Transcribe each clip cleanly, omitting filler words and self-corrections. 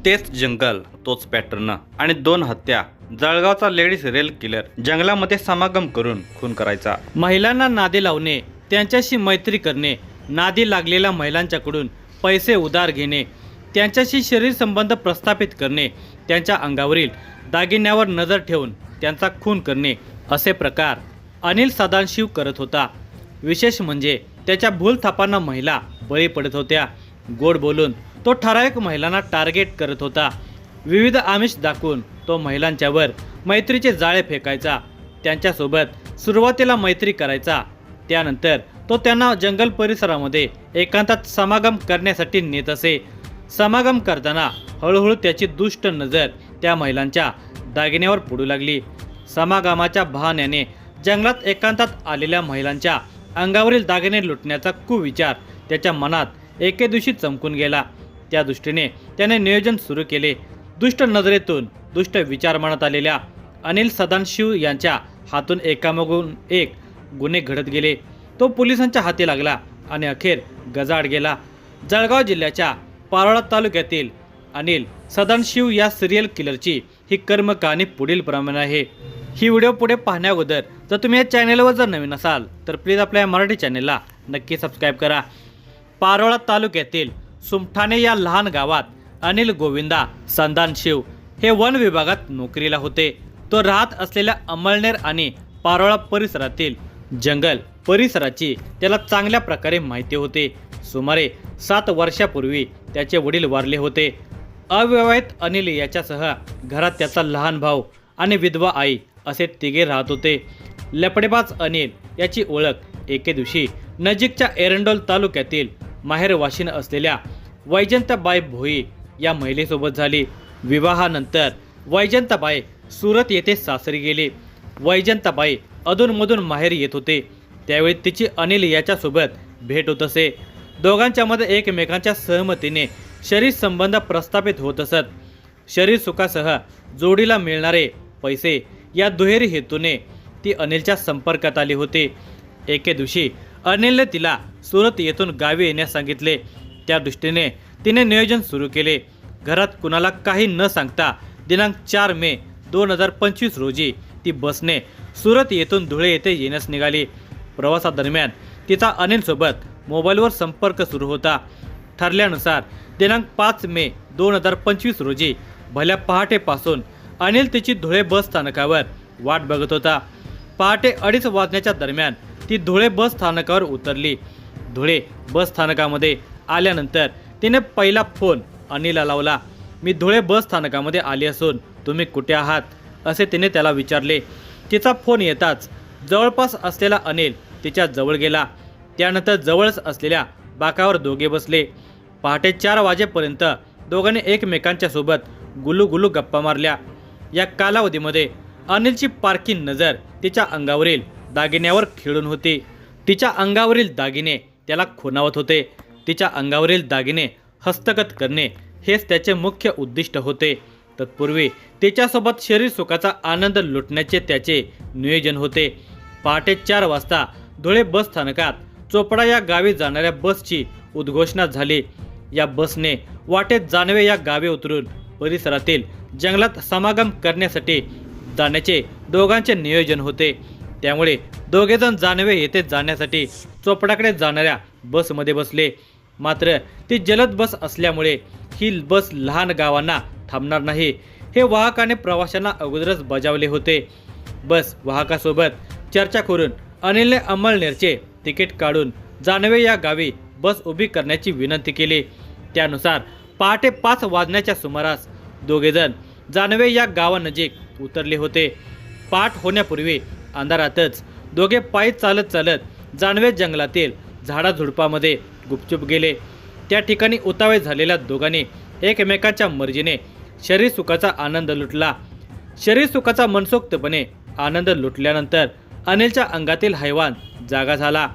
तेच जंगल, तोच पॅटर्न आणि 2 हत्या. जळगावचा लेडीज रेल किलर जंगलामध्ये समागम करून खून करायचा. महिलांना नादी लावणे, त्यांच्याशी मैत्री करणे, नादी लागलेल्या महिलांच्याकडून पैसे उधार घेणे, त्यांच्याशी शरीर संबंध प्रस्थापित करणे, त्यांच्या अंगावरील दागिन्यावर नजर ठेवून त्यांचा खून करणे, असे प्रकार अनिल सदाशिव करत होता. विशेष म्हणजे त्याच्या भूलथापांना महिला बळी पडत होत्या. गोड बोलून तो ठराविक महिलांना टार्गेट करत होता. विविध आमिष दाखवून तो महिलांच्यावर मैत्रीचे जाळे फेकायचा. त्यांच्यासोबत सुरुवातीला मैत्री करायचा. त्यानंतर तो त्यांना जंगल परिसरामध्ये एकांतात समागम करण्यासाठी नेत असे. समागम करताना हळूहळू त्याची दुष्ट नजर त्या महिलांच्या दागिन्यावर पडू लागली. समागमाच्या बहाण्याने जंगलात एकांतात आलेल्या महिलांच्या अंगावरील दागिने लुटण्याचा कुविचार त्याच्या मनात एके दिवशी चमकून गेला. त्या दृष्टीने त्याने नियोजन सुरू केले. दुष्ट नजरेतून दुष्ट विचार मनात आलेल्या अनिल सदाशिव यांच्या हातून एकामागून एक गुन्हे घडत गेले. तो पोलिसांच्या हाती लागला आणि अखेर गजाआड गेला. जळगाव जिल्ह्याच्या पारोळा तालुक्यातील अनिल सदाशिव या सिरियल किलरची ही कर्मकहाणी पुढील प्रमाणे आहे. ही व्हिडिओ पुढे पाहण्याअगोदर जर तुम्ही या चॅनेलवर जर नवीन असाल तर प्लीज आपल्या या मराठी चॅनेलला नक्की सबस्क्राईब करा. पारोळा तालुक्यातील सुमठाणे या लहान गावात अनिल गोविंदा सदाशिव हे वन विभागात नोकरीला होते. तो राहत असलेल्या अमळनेर आणि पारोळा परिसरातील जंगल परिसराची त्याला चांगल्या प्रकारे माहिती होते. सुमारे 7 वर्षापूर्वी त्याचे वडील वारले होते. अविवाहित अनिल याच्यासह घरात त्याचा लहान भाऊ आणि विधवा आई असे तिघे राहत होते. लपडेबाज अनिल याची ओळख एके दिवशी नजीकच्या एरंडोल तालुक्यातील माहेरवाशीन असलेल्या वैजंताबाई भोई या महिलेसोबत झाली. विवाहानंतर वैजंताबाई सुरत येथे सासरी गेली. वैजंताबाई अधूनमधून माहेर येत होते. त्यावेळी तिची अनिल याच्यासोबत भेट होत असे. दोघांच्यामध्ये एकमेकांच्या सहमतीने शरीर संबंध प्रस्थापित होत असत. शरीर सुखासह जोडीला मिळणारे पैसे या दुहेरी हेतूने ती अनिलच्या संपर्कात आली होती. एके दिवशी अनिलने तिला सुरत येथून गावी येण्यास सांगितले. त्या दृष्टीने तिने नियोजन सुरू केले. घरात कुणाला काही न सांगता दिनांक 4 मे 2025 रोजी ती बसने सुरत येथून धुळे येथे येण्यास निघाली. प्रवासादरम्यान तिचा अनिलसोबत मोबाईलवर संपर्क सुरू होता. ठरल्यानुसार दिनांक 5 मे 2025 रोजी भल्या पहाटेपासून अनिल तिची धुळे बस स्थानकावर वाट बघत होता. पहाटे 2:30 वाजण्याच्या दरम्यान ती धुळे बस स्थानकावर उतरली. धुळे बस स्थानकामध्ये आल्यानंतर तिने पहिला फोन अनिलला लावला. मी धुळे बस स्थानकामध्ये आली असून तुम्ही कुठे आहात असे तिने त्याला विचारले. तिचा फोन येताच जवळपास असलेला अनिल तिच्या जवळ गेला. त्यानंतर जवळच असलेल्या बाकावर दोघे बसले. पहाटे 4 वाजेपर्यंत दोघांनी एकमेकांच्या सोबत गुलूगुलू गप्पा मारल्या. या कालावधीमध्ये अनिलची पारखी नजर तिच्या अंगावरील दागिन्यावर खिळून होती. तिच्या अंगावरील दागिने त्याला खुणावत होते. तिच्या अंगावरील दागिने हस्तगत करणे हेच त्याचे मुख्य उद्दिष्ट होते. तत्पूर्वी तिच्यासोबत शरीर सुखाचा आनंद लुटण्याचे त्याचे नियोजन होते. पहाटे 4 वाजता धुळे बस स्थानकात चोपडा या गावी जाणाऱ्या बसची उद्घोषणा झाली. या बसने वाटेत जानवे या गावी उतरून परिसरातील जंगलात समागम करण्यासाठी जाण्याचे दोघांचे नियोजन होते. त्यामुळे दोघेजण जानवे येथे जाण्यासाठी चोपडाकडे जाणाऱ्या बसमध्ये बसले. मात्र ती जलद बस असल्यामुळे ही बस लहान गावांना थांबणार नाही हे वाहकाने प्रवाशांना अगोदरच बजावले होते. बस वाहकासोबत चर्चा करून अनिलने अमळनेरचे तिकीट काढून जानवे या गावी बस उभी करण्याची विनंती केली. त्यानुसार पहाटे 5 वाजण्याच्या सुमारास दोघेजण जानवे या गावानजीक उतरले होते. पहाट होण्यापूर्वी अंधारातच दोघे पायी चालत चालत जानवे जंगलातील झाडाझुडपामध्ये गुपचूप गेले. त्या ठिकाणी उतावळे झालेल्या दोघांनी एकमेकांच्या मर्जीने शरीर सुखाचा आनंद लुटला. शरीर सुखाचा मनसोक्तपणे आनंद लुटल्यानंतर अनिलच्या अंगातील हैवान जागा झाला.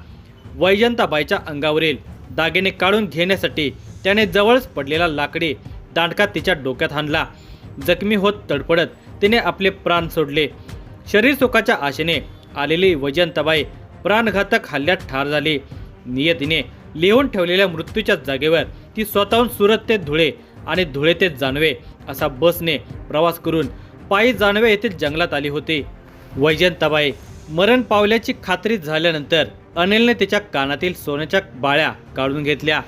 वैजंताबाईच्या अंगावरील दागिने काढून घेण्यासाठी त्याने जवळच पडलेला लाकडी दांडका तिच्या डोक्यात हाणला. जखमी होत तडफडत तिने आपले प्राण सोडले. शरीर सुखाच्या आशेने आलेली वैजंताबाई प्राणघातक हल्ल्यात ठार झाली. नियतीने लिहून ठेवलेल्या मृत्यूच्या जागेवर ती स्वतःहून सुरत ते धुळे आणि धुळे ते जानवे असा बसने प्रवास करून पायी जानवे येथील जंगलात आली होती. वैजंताबाई मरण पावल्याची खात्री झाल्यानंतर अनिलने तिच्या कानातील सोन्याच्या बाळ्या काढून घेतल्या.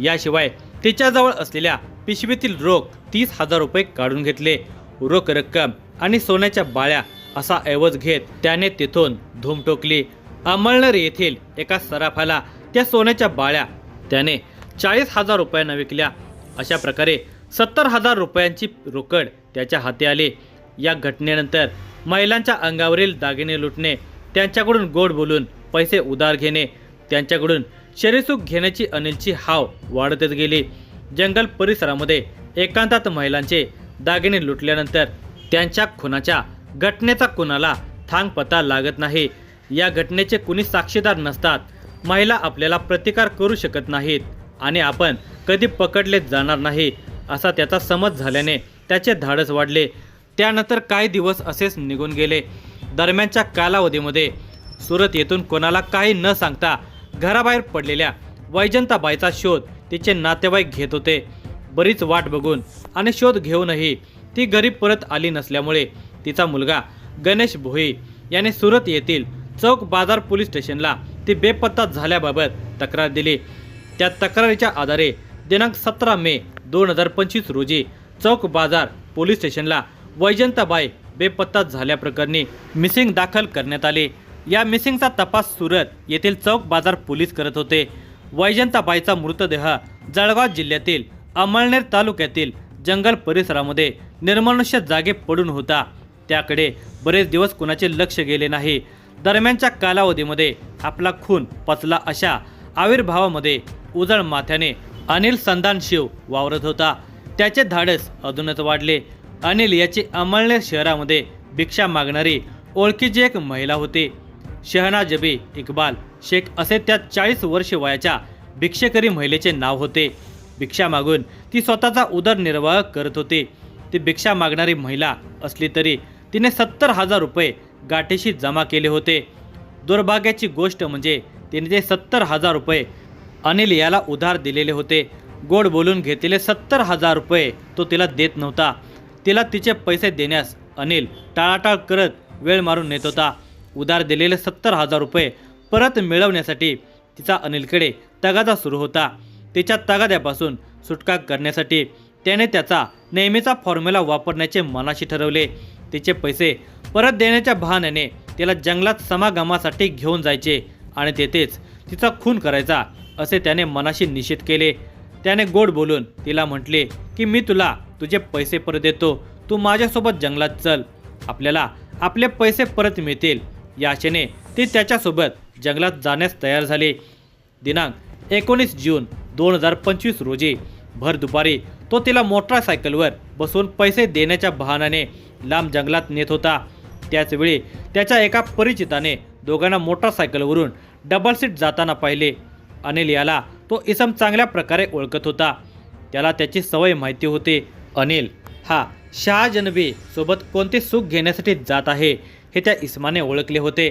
याशिवाय तिच्याजवळ असलेल्या पिशवीतील रोख 30,000 रुपये काढून घेतले. रोख रक्कम आणि सोन्याच्या बाळ्या असा ऐवज घेत त्याने तिथून धूम टोकली. अमळनेर येथील एका सराफाला त्या सोन्याच्या बाळ्या त्याने 40,000 रुपयांना विकल्या. अशा प्रकारे 70,000 रुपयांची रोकड त्याच्या हाती आली. या घटनेनंतर महिलांच्या अंगावरील दागिने लुटणे, त्यांच्याकडून गोड बोलून पैसे उधार घेणे, त्यांच्याकडून शरीरसुख घेण्याची अनिलची हाव वाढतच गेली. जंगल परिसरामध्ये एकांतात महिलांचे दागिने लुटल्यानंतर त्यांच्या खुनाच्या घटनेचा कुणाला थांग पता लागत नाही. या घटनेचे कुणी साक्षीदार नसतात. महिला आपल्याला प्रतिकार करू शकत नाहीत आणि आपण कधी पकडले जाणार नाही असा त्याचा समज झाल्याने त्याचे धाडस वाढले. त्यानंतर काही दिवस असेच निघून गेले. दरम्यानच्या कालावधीमध्ये सुरत येथून कोणाला काही न सांगता घराबाहेर पडलेल्या वैजंताबाईचा शोध तिचे नातेवाईक घेत होते. बरीच वाट बघून आणि शोध घेऊनही ती घरी परत आली नसल्यामुळे तिचा मुलगा गणेश भोई याने सुरत येथील चौक बाजार पोलीस स्टेशनला ती बेपत्ता झाल्याबाबत तक्रार दिली. त्या तक्रारीच्या आधारे दिनांक 17 मे 2025 रोजी चौक बाजार पोलीस स्टेशनला वैजंताबाई बेपत्ता झाल्याप्रकरणी मिसिंग दाखल करण्यात आले. या मिसिंगचा तपास सुरत येथील चौक बाजार पोलीस करत होते. वैजंताबाईचा मृतदेह जळगाव जिल्ह्यातील अमळनेर तालुक्यातील जंगल परिसरामध्ये निर्मनुष्य जागे पडून होता. त्याकडे बरेच दिवस कुणाचे लक्ष गेले नाही. दरम्यानच्या कालावधीमध्ये आपला खून पचला अशा आविर्भावामध्ये उजळ माथ्याने अनिल संधानशिव वावरत होता. त्याचे धाडस अजूनच वाढले. अनिल याची अमळनेर शहरामध्ये भिक्षा मागणारी ओळखीची एक महिला होती. शहनाजबी इक्बाल शेख असे त्या 40 वर्ष वयाच्या भिक्षेकरी महिलेचे नाव होते. भिक्षा मागून ती स्वतःचा उदरनिर्वाह करत होती. ती भिक्षा मागणारी महिला असली तरी तिने 70,000 रुपये गाठीशी जमा केले होते. दुर्भाग्याची गोष्ट म्हणजे तिने ते 70,000 रुपये अनिल याला उधार दिलेले होते. गोड बोलून घेतलेले 70,000 रुपये तो तिला देत नव्हता. तिला तिचे पैसे देण्यास अनिल टाळाटाळ करत वेळ मारून नेत होता. उधार दिलेले 70,000 रुपये परत मिळवण्यासाठी तिचा अनिलकडे तगादा सुरू होता. तिच्या तगाद्यापासून सुटका करण्यासाठी त्याने त्याचा नेहमीचा फॉर्म्युला वापरण्याचे मनाशी ठरवले. तिचे पैसे परत देण्याच्या बहाण्याने तिला जंगलात समागमासाठी घेऊन जायचे आणि तेथेच तिचा खून करायचा असे त्याने मनाशी निश्चित केले. त्याने गोड बोलून तिला म्हटले की मी तुला तुझे पैसे परत देतो, तू माझ्यासोबत जंगलात चल, आपल्याला आपले पैसे परत मिळतील. या आशेने ती त्याच्यासोबत जंगलात जाण्यास तयार झाली. दिनांक 19 जून 2025 रोजी भर दुपारी तो तिला मोटारसायकलवर बसवून पैसे देण्याच्या बहाण्याने लांब जंगलात नेत होता. त्याचवेळी त्याच्या एका परिचिताने दोघांना मोटारसायकलवरून डबल सीट जाताना पाहिले. अनिल याला तो इसम चांगल्या प्रकारे ओळखत होता. त्याला त्याची सवय माहिती होती. अनिल हा शहाजनबी सोबत कोणते सुख घेण्यासाठी जात आहे हे त्या इसमाने ओळखले होते.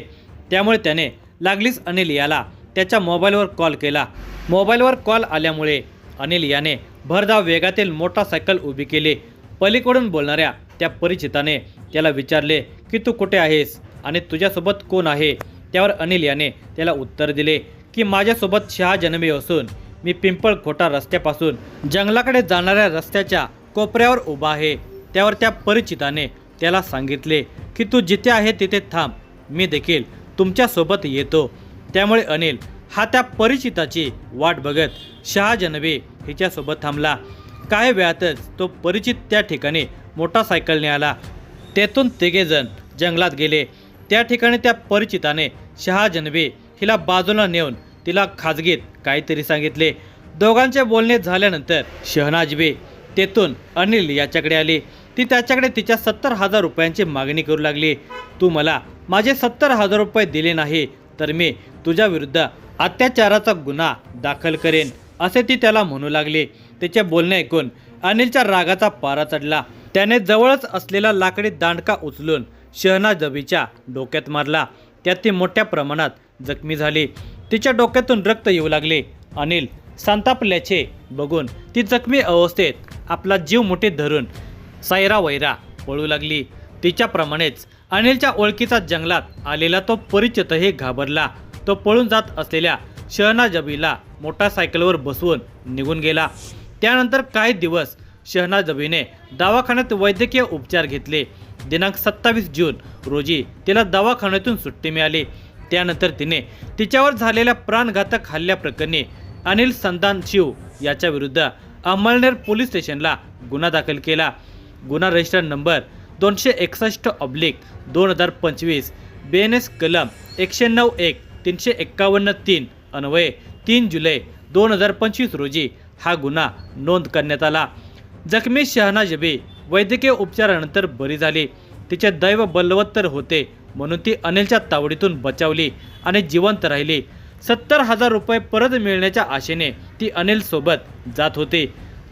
त्यामुळे त्याने लागलीच अनिल याला त्याच्या मोबाईलवर कॉल केला. मोबाईलवर कॉल आल्यामुळे अनिल याने भरधाव वेगातील मोटारसायकल उभी केली. पलीकडून बोलणाऱ्या त्या परिचिताने त्याला विचारले की तू कुठे आहेस आणि तुझ्यासोबत कोण आहे. त्यावर अनिल याने त्याला उत्तर दिले की माझ्यासोबत शहाजनबी असून मी पिंपळखोटा रस्त्यापासून जंगलाकडे जाणाऱ्या रस्त्याच्या कोपऱ्यावर उभा आहे. त्यावर त्या परिचिताने त्याला सांगितले की तू जिथे आहे तिथे थांब, मी देखील तुमच्यासोबत येतो. त्यामुळे अनिल हा त्या परिचिताची वाट बघत शहाजनबी हिच्यासोबत थांबला. काही वेळातच तो परिचित त्या ठिकाणी मोटारसायकलने आला. तेथून तिघेजण जंगलात गेले. त्या ठिकाणी त्या परिचिताने शहाजनबी हिला बाजूला नेऊन तिला खाजगीत काहीतरी सांगितले. दोघांचे बोलणे झाल्यानंतर शहनाजबी तेथून अनिल याच्याकडे आली. ती त्याच्याकडे तिच्या 70,000 रुपयांची मागणी करू लागली. तू मला माझे 70,000 रुपये दिले नाही तर मी तुझ्या विरुद्ध अत्याचाराचा गुन्हा दाखल करेन असे ती त्याला म्हणू लागली. तिचे बोलणे ऐकून अनिलच्या रागाचा पारा चढला. त्याने जवळच असलेला लाकडी दांडका उचलून शहनाजबीच्या डोक्यात मारला. त्यात ती मोठ्या प्रमाणात जखमी झाली. तिच्या डोक्यातून रक्त येऊ लागले. अनिल संतापल्याचे बघून ती जखमी अवस्थेत आपला जीव मुठीत धरून सायरा वैरा पळू लागली. तिच्याप्रमाणेच अनिलच्या ओळखीचा जंगलात आलेला तो परिचितही घाबरला. तो पळून जात असलेल्या शहनाजबीला मोटारसायकलवर बसवून निघून गेला. त्यानंतर काही दिवस शहनाजबीने दवाखान्यात वैद्यकीय उपचार घेतले. दिनांक 27 जून रोजी तिला दवाखान्यातून सुट्टी मिळाली. त्यानंतर तिने तिच्यावर झालेल्या प्राणघातक हल्ल्याप्रकरणी अनिल संदान शिव याच्या विरुद्ध अंमळनेर पोलीस स्टेशनला गुन्हा दाखल केला. गुन्हा रजिस्टर नंबर 261/2025 BNS कलम 109(1) 351(3) अन्वये 3 जुलै 2025 रोजी हा गुन्हा नोंद करण्यात आला. जखमी शहनाजबी वैद्यकीय उपचारानंतर बरी झाली. तिचे दैव बलवत्तर होते म्हणून ती अनिलच्या तावडीतून बचावली आणि जिवंत राहिली. 70,000 रुपये परत मिळण्याच्या आशेने ती अनिल सोबत जात होती.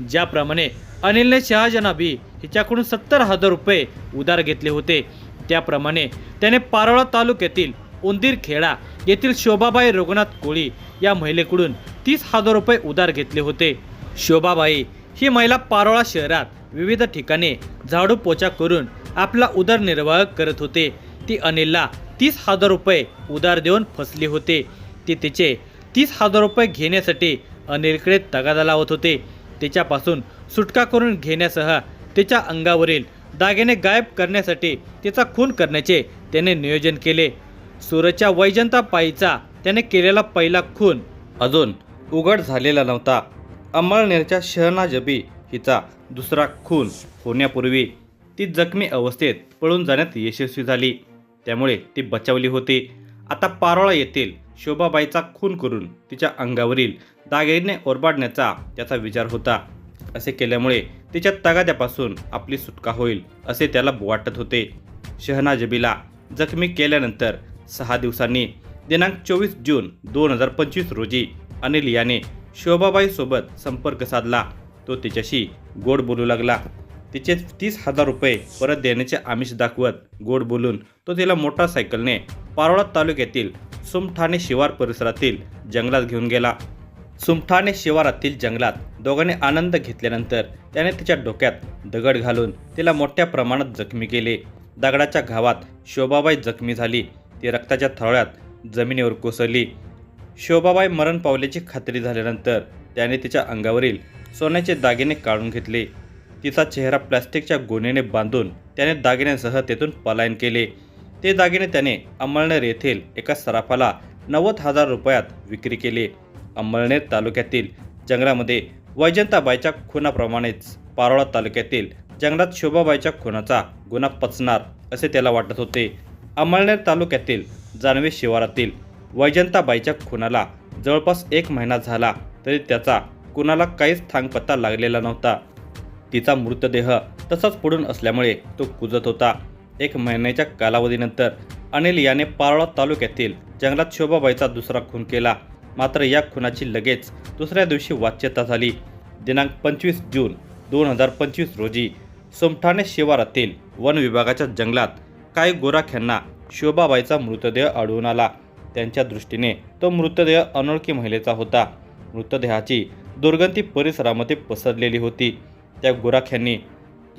ज्याप्रमाणे अनिलने शहाजनाबी हिच्याकडून 70,000 रुपये उधार घेतले होते, त्याप्रमाणे त्याने पारोळा तालुक्यातील उंदीरखेडा येथील शोभाबाई रघुनाथ कोळी या महिलेकडून 30,000 रुपये उधार घेतले होते. शोभाबाई ही महिला पारोळा शहरात विविध ठिकाणी झाडू पोछा करून आपला उदरनिर्वाह करत होते. ती अनिलला 30,000 रुपये उधार देऊन फसली होते. ती तिचे 30,000 रुपये घेण्यासाठी अनिलकडे तगादा लावत होते. तिच्यापासून सुटका करून घेण्यासह तिच्या अंगावरील दागिने गायब करण्यासाठी तिचा खून करण्याचे त्याने नियोजन केले. सुरतच्या वैजंता पायीचा त्याने केलेला पहिला खून अजून उघड झालेला नव्हता. अंमळनेरच्या शहनाजबी हिचा दुसरा खून होण्यापूर्वी ती जखमी अवस्थेत पळून जाण्यात यशस्वी झाली, त्यामुळे ती बचावली होती. आता पारोळा येथील शोभाबाईचा खून करून तिच्या अंगावरील दागिने ओरबाडण्याचा त्याचा विचार होता. असे केल्यामुळे तिच्या तगाद्यापासून आपली सुटका होईल असे त्याला वाटत होते. शहनाजबीला जखमी केल्यानंतर 6 दिवसांनी दिनांक 24 जून 2025 रोजी अनिल याने शोभाबाई सोबत संपर्क साधला. तो तिच्याशी गोड बोलू लागला. तिचे 30,000 रुपये परत देण्याचे आमिष दाखवत गोड बोलून तो तिला मोटारसायकलने पारोळा तालुक्यातील सुमठाणे शिवार परिसरातील जंगलात घेऊन गेला. सुमठाणे शिवारातील जंगलात दोघांनी आनंद घेतल्यानंतर त्याने तिच्या डोक्यात दगड घालून तिला मोठ्या प्रमाणात जखमी केले. दगडाच्या घावात शोभाबाई जखमी झाली. ती रक्ताच्या थोड्यात जमिनीवर कोसळली. शोभाबाई मरण पावल्याची खात्री झाल्यानंतर त्याने तिच्या अंगावरील सोन्याचे दागिने काढून घेतले. तिचा चेहरा प्लास्टिकच्या गोणीने बांधून त्याने दागिन्यांसह तेथून पलायन केले. ते दागिने त्याने अंमळनेर येथील एका सराफाला 90,000 रुपयात विक्री केले. अंमळनेर तालुक्यातील जंगलामध्ये वैजंताबाईच्या खुनाप्रमाणेच पारोळा तालुक्यातील जंगलात शोभाबाईच्या खुनाचा गुन्हा पचणार असे त्याला वाटत होते. अंमळनेर तालुक्यातील जानवे शिवारातील वैजंताबाईच्या खुनाला जवळपास 1 महिना झाला तरी त्याचा कुणाला काहीच थांगपत्ता लागलेला नव्हता. तिचा मृतदेह तसाच पडून असल्यामुळे तो कुजत होता. 1 महिन्याच्या कालावधीनंतर अनिल याने पारोळा तालुक्यातील जंगलात शोभाबाईचा दुसरा खून केला. मात्र या खुनाची लगेच दुसऱ्या दिवशी वाच्यता झाली. दिनांक 25 जून 2025 रोजी सुमठाणे शिवारातील वन विभागाच्या जंगलात काही गोराख्यांना शोभाबाईचा मृतदेह आढळून आला. त्यांच्या दृष्टीने तो मृतदेह अनोळखी महिलेचा होता. मृतदेहाची दुर्गंधी परिसरामध्ये पसरलेली होती. त्या गोराख्यांनी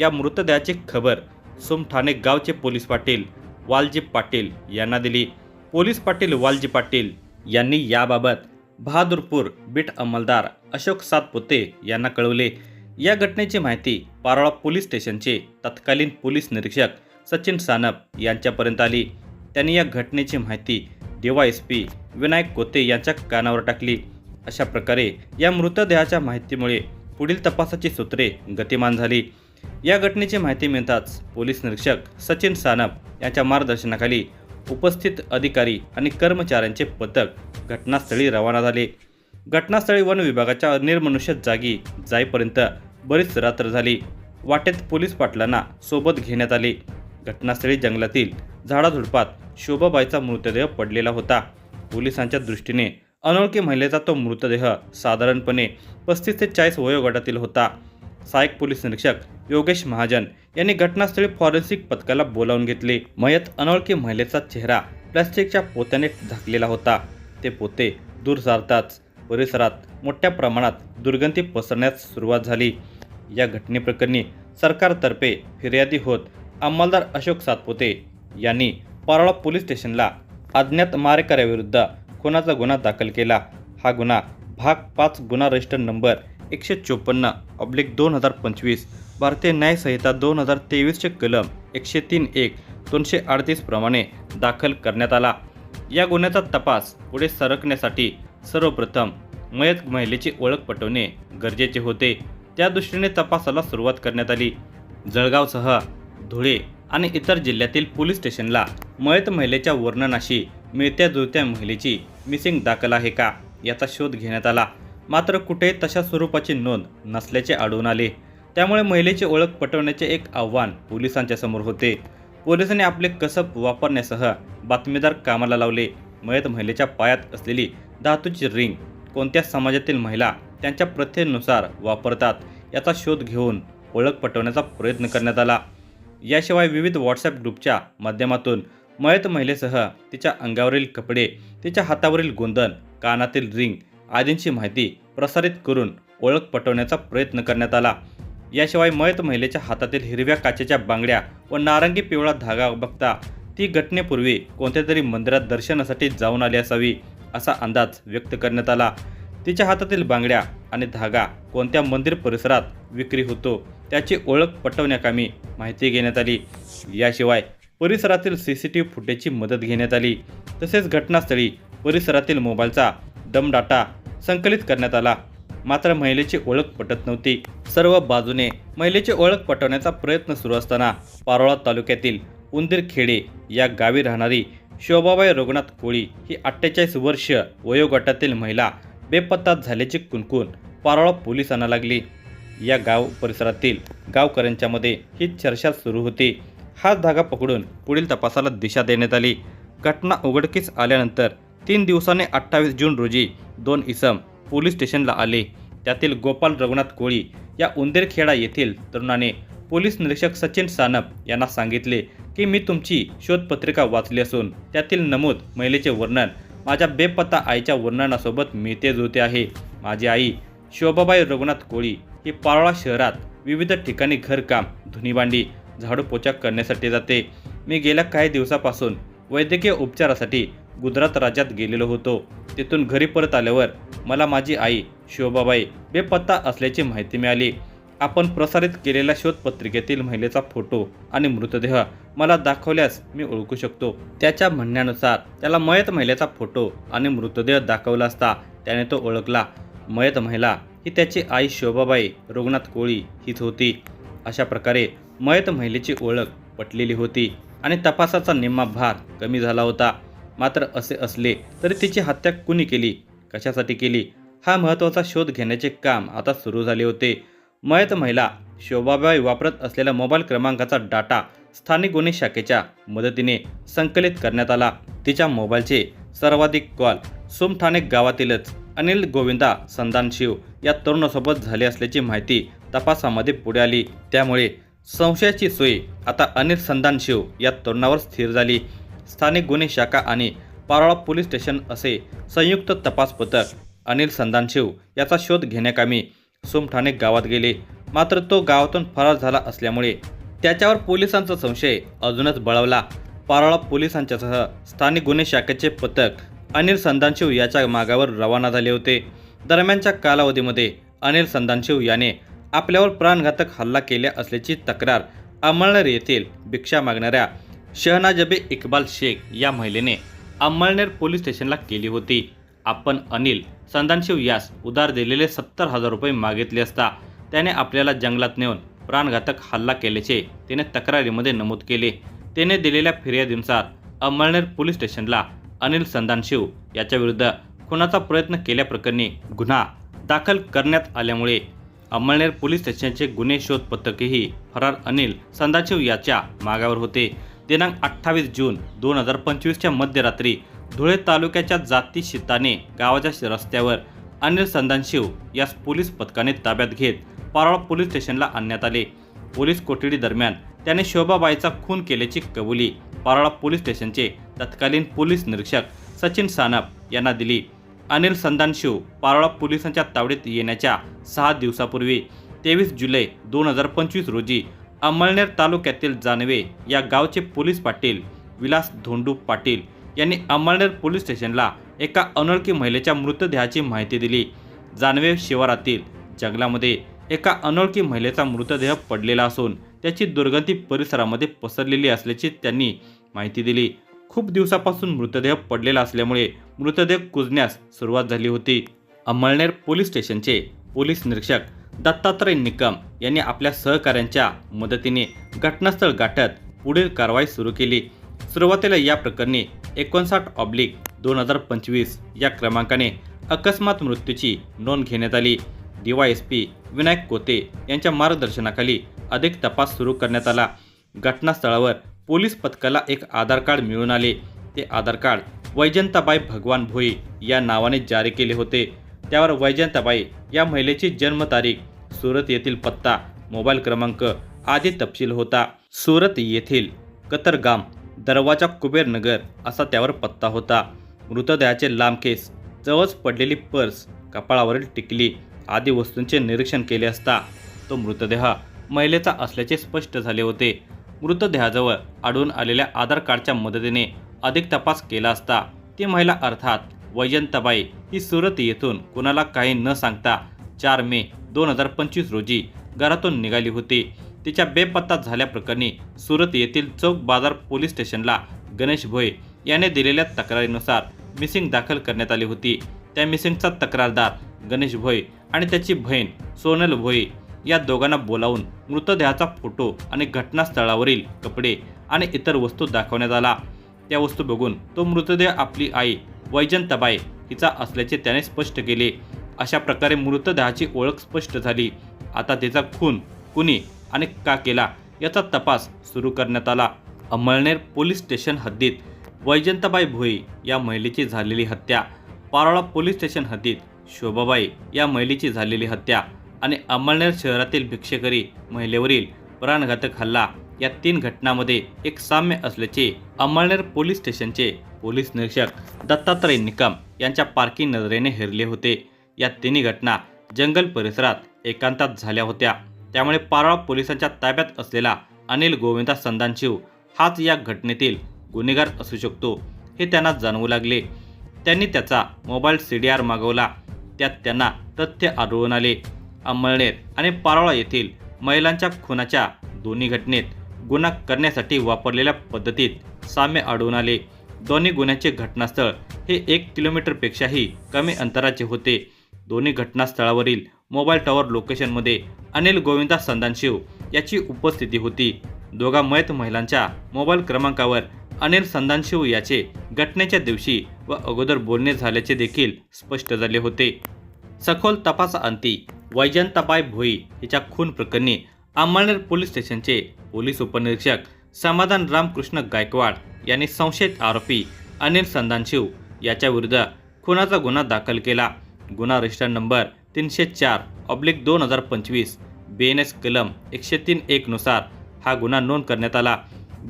या मृतदेहाची खबर सुमठाणे गावचे पोलीस पाटील वालजी पाटील यांना दिली. पोलीस पाटील वालजी पाटील यांनी याबाबत बहादूरपूर बीट अंमलदार अशोक सातपुते यांना कळवले. या घटनेची माहिती पारोळा पोलीस स्टेशनचे तत्कालीन पोलीस निरीक्षक सचिन सानप यांच्यापर्यंत आली. त्यांनी या घटनेची माहिती DYSP विनायक कोते यांच्या कानावर टाकली. अशा प्रकारे या मृतदेहाच्या माहितीमुळे पुढील तपासाची सूत्रे गतिमान झाली. या घटनेची माहिती मिळताच पोलीस निरीक्षक सचिन सानप यांच्या मार्गदर्शनाखाली उपस्थित अधिकारी आणि कर्मचाऱ्यांचे पथक घटनास्थळी रवाना झाले. घटनास्थळी वन विभागाच्या निर्मनुष्य जागी जाईपर्यंत बरीच रात्र झाली. वाटेत पोलीस पाटलांना सोबत घेण्यात आले. घटनास्थळी जंगलातील झाडाझुडपात शोभाबाईचा मृतदेह पडलेला होता. पोलिसांच्या दृष्टीने अनोळखी महिलेचा तो मृतदेह साधारणपणे 35 ते 40 वयोगटातील होता. सहाय्यक पोलीस निरीक्षक योगेश महाजन यांनी घटनास्थळी फॉरेन्सिक पथकाला बोलावून घेतले. मयत अनोळखी महिलेचा चेहरा प्लास्टिकच्या पोत्याने झाकलेला होता. ते पोते दूर सारताच परिसरात मोठ्या प्रमाणात दुर्गंधी पसरण्यास सुरुवात झाली. या घटनेप्रकरणी सरकारतर्फे फिर्यादी होत अंमलदार अशोक सातपुते यांनी पारोळा पोलीस स्टेशनला अज्ञात मारेकऱ्याविरुद्ध खुनाचा गुन्हा दाखल केला। हा गुन्हा भाग 5 गुन्हा रजिस्टर नंबर 154/2025 भारतीय न्याय संहिता 2023 चे कलम 103(1) 238 प्रमाणे दाखल करण्यात आला। या गुन्ह्याचा तपास पुढे सरकण्यासाठी सर्वप्रथम मयत महिलेची ओळख पटवणे गरजेचे होते। त्या दृष्टीने तपासाला सुरुवात करण्यात आली। जळगावसह धुळे आणि इतर जिल्ह्यातील पोलीस स्टेशनला मयत महिलेच्या वर्णनाशी मिळत्या जुळत्या महिलेची मिसिंग दाखल आहे का याचा शोध घेण्यात आला, मात्र कुठेही तशा स्वरूपाची नोंद नसल्याचे आढळून आले। त्यामुळे महिलेची ओळख पटवण्याचे एक आव्हान पोलिसांच्या समोर होते। पोलिसांनी आपले कसब वापरण्यासह बातमीदार कामाला लावले। मयत महिलेच्या पायात असलेली धातूची रिंग कोणत्या समाजातील महिला त्यांच्या प्रथेनुसार वापरतात याचा शोध घेऊन ओळख पटवण्याचा प्रयत्न करण्यात आला। याशिवाय विविध व्हॉट्सॲप ग्रुपच्या माध्यमातून मयत महिलेसह तिच्या अंगावरील कपडे, तिच्या हातावरील गोंधन, कानातील रिंग आदींची माहिती प्रसारित करून ओळख पटवण्याचा प्रयत्न करण्यात आला। याशिवाय मयत महिलेच्या हातातील हिरव्या काचेच्या बांगड्या व नारंगी पिवळा धागा बघता ती घटनेपूर्वी कोणत्या तरी मंदिरात दर्शनासाठी जाऊन आली असावी असा अंदाज व्यक्त करण्यात आला। तिच्या हातातील बांगड्या आणि धागा कोणत्या मंदिर परिसरात विक्री होतो त्याची ओळख पटवण्याकामी माहिती घेण्यात आली। याशिवाय परिसरातील CCTV फुटेजची मदत घेण्यात आली। तसेच घटनास्थळी परिसरातील मोबाईलचा डम डाटा संकलित करण्यात आला, मात्र महिलेची ओळख पटत नव्हती। सर्व बाजूने महिलेची ओळख पटवण्याचा प्रयत्न सुरू असताना पारोळा तालुक्यातील उंदीरखेडे या गावी राहणारी शोभाबाई रघुनाथ कोळी ही 48 वर्ष वयोगटातील महिला बेपत्ता झाल्याची कुणकुण पारोळा पोलिसांना लागली। या गाव परिसरातील गावकऱ्यांच्या मध्ये ही चर्चा सुरू होती। हाच धागा पकडून पुढील तपासाला दिशा देण्यात आली। घटना उघडकीस आल्यानंतर 3 दिवसांनी 28 जून रोजी 2 इसम पोलीस स्टेशनला आले। त्यातील गोपाल रघुनाथ कोळी या उंदीरखेडा येथील तरुणाने पोलीस निरीक्षक सचिन सानप यांना सांगितले की मी तुमची शोधपत्रिका वाचली असून त्यातील नमूद महिलेचे वर्णन माझ्या बेपत्ता आईच्या वर्णनासोबत मिळते जुळते आहे। माझी आई शोभाबाई रघुनाथ कोळी ही पारोळा शहरात विविध ठिकाणी घरकाम, धुनीभांडी, झाडू पोछा करण्यासाठी जाते। मी गेल्या काही दिवसापासून वैद्यकीय उपचारासाठी गुजरात राज्यात गेलेलो होतो। तिथून घरी परत आल्यावर मला माझी आई शोभाबाई बेपत्ता असल्याची माहिती मिळाली। आपण प्रसारित केलेल्या शोधपत्रिकेतील महिलेचा फोटो आणि मृतदेह मला दाखवल्यास मी ओळखू शकतो। त्याच्या म्हणण्यानुसार त्याला मयत महिलेचा फोटो आणि मृतदेह दाखवला असता त्याने तो ओळखला। मयत महिला ही त्याची आई शोभाबाई रघुनाथ कोळी हीच होती। अशा प्रकारे मयत महिलेची ओळख पटलेली होती आणि तपासाचा निम्मा भार कमी झाला होता। मात्र असे असले तरी तिची हत्या कुणी केली, कशासाठी केली हा महत्त्वाचा शोध घेण्याचे काम आता सुरू झाले होते। मयत महिला शोभाबाई वापरत असलेल्या मोबाईल क्रमांकाचा डाटा स्थानिक गुन्हे शाखेच्या मदतीने संकलित करण्यात आला। तिच्या मोबाईलचे सर्वाधिक कॉल सोमठाणे गावातीलच अनिल गोविंदा संदानशिव या तरुणासोबत झाले असल्याची माहिती तपासामध्ये पुढे आली। त्यामुळे संशयाची सोय आता अनिल संदानशिव या तरुणावर स्थिर झाली। स्थानिक गुन्हे शाखा आणि पारोळा पोलीस स्टेशन असे संयुक्त तपास पथक अनिल संदानशिव याचा शोध घेण्याकामी सोमठाणे गावात गेले। मात्र तो गावातून फरार झाला असल्यामुळे त्याच्यावर पोलिसांचा संशय अजूनच बळावला। पारोळा पोलिसांच्यासह स्थानिक गुन्हे शाखेचे पथक अनिल संदानशिव याच्या मागावर रवाना झाले होते। दरम्यानच्या कालावधीमध्ये अनिल संदानशिव याने आपल्यावर प्राणघातक हल्ला केला असल्याची तक्रार अमळनेर येथील भिक्षा मागणाऱ्या शहनाजबी इक्बाल शेख या महिलेने अमळनेर पोलीस स्टेशनला केली होती। आपण अनिल संदानशिव यास उधार दिलेले 70,000 रुपये मागितले असता त्याने आपल्याला जंगलात नेऊन प्राणघातक हल्ला केल्याचे तिने तक्रारीमध्ये नमूद केले। त्याने दिलेल्या फिर्यादीनुसार अमळनेर पोलीस स्टेशनला अनिल संदानशिव याच्या विरुद्ध खुनाचा प्रयत्न केल्याप्रकरणी गुन्हा दाखल करण्यात आल्यामुळे अमळनेर पोलीस स्टेशनचे गुन्हे शोध पथकही फरार अनिल संदानशिव याच्या मागावर होते। दिनांक 28 जून 2025च्या मध्यरात्री धुळे तालुक्याच्या जाती शिताने गावाच्या रस्त्यावर अनिल संदानशिव यास पोलीस पथकाने ताब्यात घेत पारोळा पोलीस स्टेशनला आणण्यात आले। पोलीस कोठडी दरम्यान त्याने शोभाबाईचा खून केल्याची कबुली पारोळा पोलीस स्टेशनचे तत्कालीन पोलीस निरीक्षक सचिन सानप यांना दिली। अनिल संदानशिव पारोळा पोलिसांच्या तावडीत येण्याच्या 6 दिवसापूर्वी 23 जुलै 2025 रोजी अंमळनेर तालुक्यातील जानवे या गावचे पोलीस पाटील विलास धोंडू पाटील यांनी अंमळनेर पोलीस स्टेशनला एका अनोळखी महिलेच्या मृतदेहाची माहिती दिली। जानवे शिवारातील जंगलामध्ये एका अनोळखी महिलेचा मृतदेह पडलेला असून त्याची दुर्गंधी परिसरामध्ये पसरलेली असल्याची त्यांनी माहिती दिली। खूप दिवसापासून मृतदेह पडलेला असल्यामुळे मृतदेह कुजण्यास सुरुवात झाली होती। अंमळनेर पोलीस स्टेशनचे पोलीस निरीक्षक दत्तात्रय निकम यांनी आपल्या सहकाऱ्यांच्या मदतीने घटनास्थळ गाठत पुढील कारवाई सुरू केली। सुरुवातीला या प्रकरणी 59/2025 या क्रमांकाने अकस्मात मृत्यूची नोंद घेण्यात आली। DYSP विनायक कोते यांच्या मार्गदर्शनाखाली अधिक तपास सुरू करण्यात आला। घटनास्थळावर पोलीस पथकाला एक आधार कार्ड मिळून आले। ते आधार कार्ड वैजंताबाई भगवान भोई या नावाने जारी केले होते। त्यावर वैजंताबाई या महिलेची जन्मतारीख, सुरत येथील पत्ता, मोबाईल क्रमांक आदी तपशील होता। सुरत येथील कतरगाम दरवाजा कुबेरनगर असा त्यावर पत्ता होता। मृतदेहाचे लांब केस, जवळ पडलेली पर्स, कपाळावरील टिकली आदी वस्तूंचे निरीक्षण केले असता तो मृतदेह महिलेचा असल्याचे स्पष्ट झाले होते। मृतदेहाजवळ आढळून आलेल्या आधार कार्डच्या मदतीने अधिक तपास केला असता ती महिला अर्थात वैजंताबाई ही सुरत येथून कुणाला काही न सांगता 4 मे 2025 रोजी घरातून निघाली होती। तिच्या बेपत्ता झाल्याप्रकरणी सुरत येथील चौक बाजार पोलीस स्टेशनला गणेश भोई याने दिलेल्या तक्रारीनुसार मिसिंग दाखल करण्यात आली होती। त्या मिसिंगचा तक्रारदार गणेश भोई आणि त्याची बहीण सोनल भोई या दोघांना बोलावून मृतदेहाचा फोटो आणि घटनास्थळावरील कपडे आणि इतर वस्तू दाखवण्यात आला। त्या वस्तू बघून तो मृतदेह आपली आई वैजंताबाई हिचा असल्याचे त्याने स्पष्ट केले। अशा प्रकारे मृतदेहाची ओळख स्पष्ट झाली। आता तिचा खून कुणी आणि का केला याचा तपास सुरू करण्यात आला। अंमळनेर पोलीस स्टेशन हद्दीत वैजंताबाई भोई या महिलेची झालेली हत्या, पारोळा पोलीस स्टेशन हद्दीत शोभाबाई या महिलेची झालेली हत्या आणि अंमळनेर शहरातील भिक्षेकरी महिलेवरील प्राणघातक हल्ला या 3 घटनांमध्ये एक साम्य असल्याचे अंमळनेर पोलीस स्टेशनचे पोलीस निरीक्षक दत्तात्रय निकम यांच्या पारखी नजरेने हेरले होते। या 3 घटना जंगल परिसरात एकांतात झाल्या होत्या। त्यामुळे पारोळा पोलिसांच्या ताब्यात असलेला अनिल गोविंदा संदानशिव हाच या घटनेतील गुन्हेगार असू शकतो हे त्यांना जाणवू लागले। त्यांनी त्याचा मोबाईल CDR मागवला। त्यात त्यांना तथ्य आढळून आले। अंमळनेर आणि पारोळा येथील महिलांच्या खुनाच्या दोन्ही घटनेत गुन्हा करण्यासाठी वापरलेल्या पद्धतीत साम्य आढळून आले। दोन्ही गुन्ह्याचे घटनास्थळ हे 1 किलोमीटरपेक्षाही कमी अंतराचे होते। दोन्ही घटनास्थळावरील मोबाईल टॉवर लोकेशनमध्ये अनिल गोविंदा संदानशिव याची उपस्थिती होती। दोघा मयत महिलांच्या मोबाईल क्रमांकावर अनिल संदानशिव याचे घटनेच्या दिवशी व अगोदर बोलणे झाल्याचे देखील स्पष्ट झाले होते। सखोल तपासाअंती वैजंताबाई भोई हिच्या खून प्रकरणी अंमळनेर पोलीस स्टेशनचे पोलीस उपनिरीक्षक समाधान रामकृष्ण गायकवाड यांनी संशयित आरोपी अनिल संदानशिव याच्या विरुद्ध खुनाचा गुन्हा दाखल केला। गुन्हा रजिस्टर नंबर 304/2025 BNS कलम 103(1) नुसार हा गुन्हा नोंद करण्यात आला।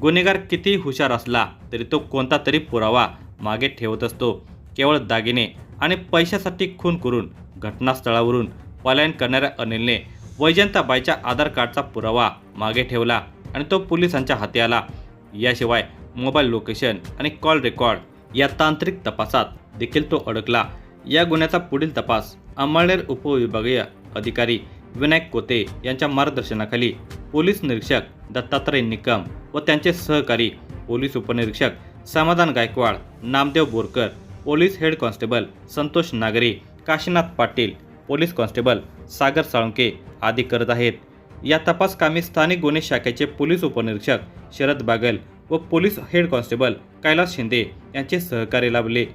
गुन्हेगार कितीही हुशार असला तरी तो कोणता तरी पुरावा मागे ठेवत असतो। केवळ दागिने आणि पैशासाठी खून करून घटनास्थळावरून पलायन करणाऱ्या अनिलने वैजंताबाईच्या आधार कार्डचा पुरावा मागे ठेवला आणि तो पोलिसांच्या हाती आला। याशिवाय मोबाईल लोकेशन आणि कॉल रेकॉर्ड या तांत्रिक तपासात देखील तो अडकला। या गुन्ह्याचा पुढील तपास अंमळनेर उपविभागीय अधिकारी विनायक कोते यांच्या मार्गदर्शनाखाली पोलीस निरीक्षक दत्तात्रय निकम व त्यांचे सहकारी पोलीस उपनिरीक्षक समाधान Gaikwad, Namdev Borkar, police head constable Santosh नागरी, काशीनाथ पाटील, पोलीस कॉन्स्टेबल सागर साळुंके आदी करत आहेत। या तपास कामी स्थानिक गुन्हे शाखेचे पोलीस उपनिरीक्षक शरद बागल व police head constable Kailas Shinde यांचे सहकार्य लाभले।